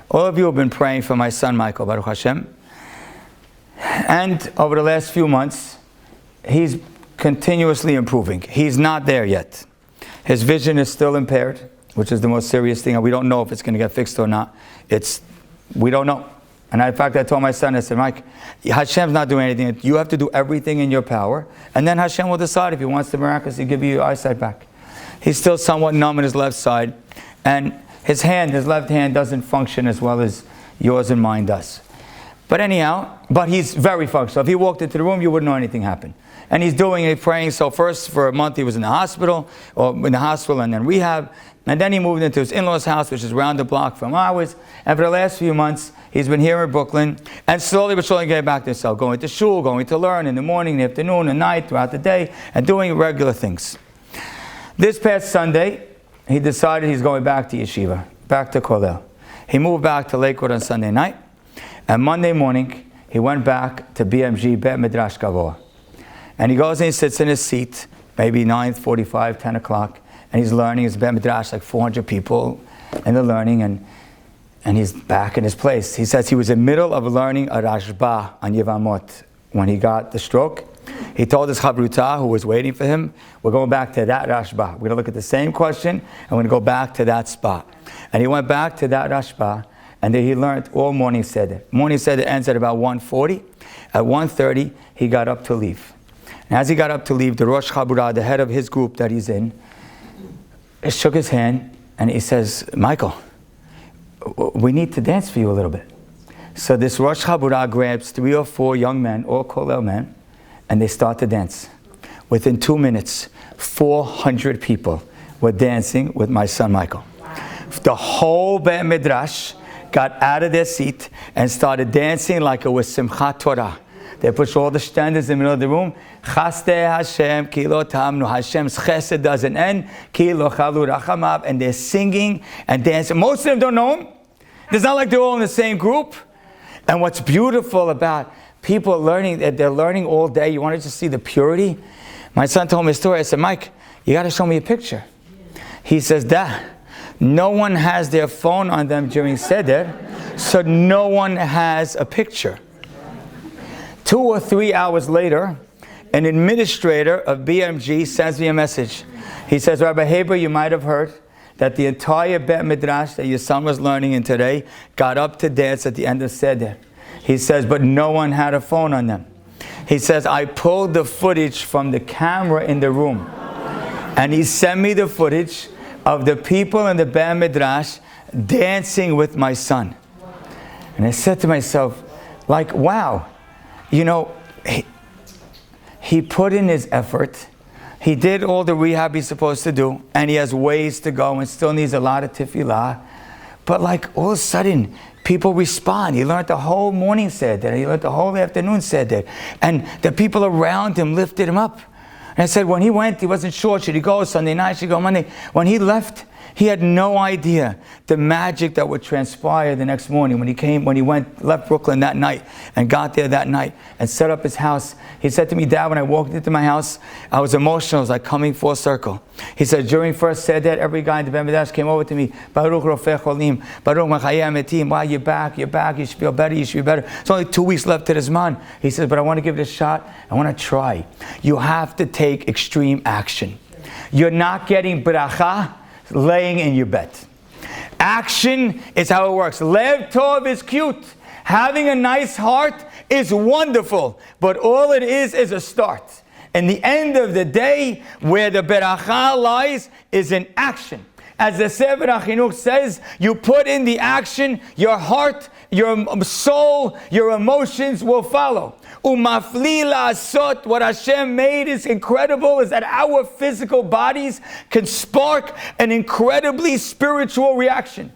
All of you have been praying for my son Michael, Baruch Hashem. And over the last few months, he's continuously improving. He's not there yet. His vision is still impaired, which is the most serious thing. And we don't know if it's going to get fixed or not. We don't know. And in fact, I told my son, I said, Mike, Hashem's not doing anything. You have to do everything in your power. And then Hashem will decide if he wants to miraculously give you your eyesight back. He's still somewhat numb in his left side. And his left hand doesn't function as well as yours and mine does. But anyhow, he's very functional. If he walked into the room, you wouldn't know anything happened. And he's praying. So first for a month he was in the hospital and then rehab. And then he moved into his in-laws' house, which is round the block from ours. And for the last few months, he's been here in Brooklyn. And slowly but surely getting back to himself, going to shul, going to learn in the morning, the afternoon, the night, throughout the day, and doing regular things. This past Sunday, he decided he's going back to yeshiva, back to Kollel. He moved back to Lakewood on Sunday night. And Monday morning, he went back to BMG, Bet Midrash Gavoa. And he goes and he sits in his seat, maybe 9:45, 10 o'clock, and he's learning. It's Bet Midrash, like 400 people, and they're learning, and he's back in his place. He says he was in the middle of learning a Rashba on Yevamot when he got the stroke. He told his Chabruta, who was waiting for him, we're going back to that Rashba. We're going to look at the same question, and we're going to go back to that spot. And he went back to that Rashba, and then he learned all morning Seder. Morning Seder ends at about 1:40. At 1:30, he got up to leave. And as he got up to leave, the Rosh Chabura, the head of his group that he's in, shook his hand, and he says, Michael, we need to dance for you a little bit. So this Rosh Chabura grabs 3 or 4 young men, all Kollel men, and they start to dance. Within 2 minutes, 400 people were dancing with my son Michael. The whole Bet Midrash got out of their seat and started dancing like it was Simchat Torah. They pushed all the standards in the middle of the room. Chaste Hashem, ki lo tamnu. Hashem's chesed doesn't end. Ki lo chalu rachamav. And they're singing and dancing. Most of them don't know him. It's not like they're all in the same group. And what's beautiful about people learning, that they're learning all day, you want to just see the purity. My son told me a story. I said, Mike, you got to show me a picture. He says, Dad, no one has their phone on them during Seder, so no one has a picture. 2 or 3 hours later, an administrator of BMG sends me a message. He says, Rabbi Haber, you might have heard that the entire Bet Midrash that your son was learning in today got up to dance at the end of Seder. He says, but no one had a phone on them. He says, I pulled the footage from the camera in the room. And he sent me the footage of the people in the Bet Midrash dancing with my son. And I said to myself, like, wow. You know, he put in his effort. He did all the rehab he's supposed to do. And he has ways to go and still needs a lot of tefillah. But like all of a sudden, people respond. He learned the whole morning Seder. He learned the whole afternoon Seder. And the people around him lifted him up. And I said, when he went, he wasn't sure. Should he go Sunday night? Should he go Monday? When he left, he had no idea the magic that would transpire the next morning when he left Brooklyn that night and got there that night and set up his house. He said to me, Dad, when I walked into my house, I was emotional. It was like coming full circle. He said, during first Seder, every guy in the Bet Midrash came over to me, Baruch Rofei Cholim, Baruch Machayei Metim. Wow, you're back, you should feel better, you should be better. It's only 2 weeks left to this month. He says, but I want to give it a shot. I want to try. You have to take extreme action. You're not getting bracha laying in your bed. Action is how it works. Lev Tov is cute. Having a nice heart is wonderful, but all it is a start. And the end of the day, where the beracha lies, is in action. As the Sefer HaChinuch says, you put in the action, your heart, your soul, your emotions will follow. Umafli la'asot, what Hashem made is incredible, is that our physical bodies can spark an incredibly spiritual reaction.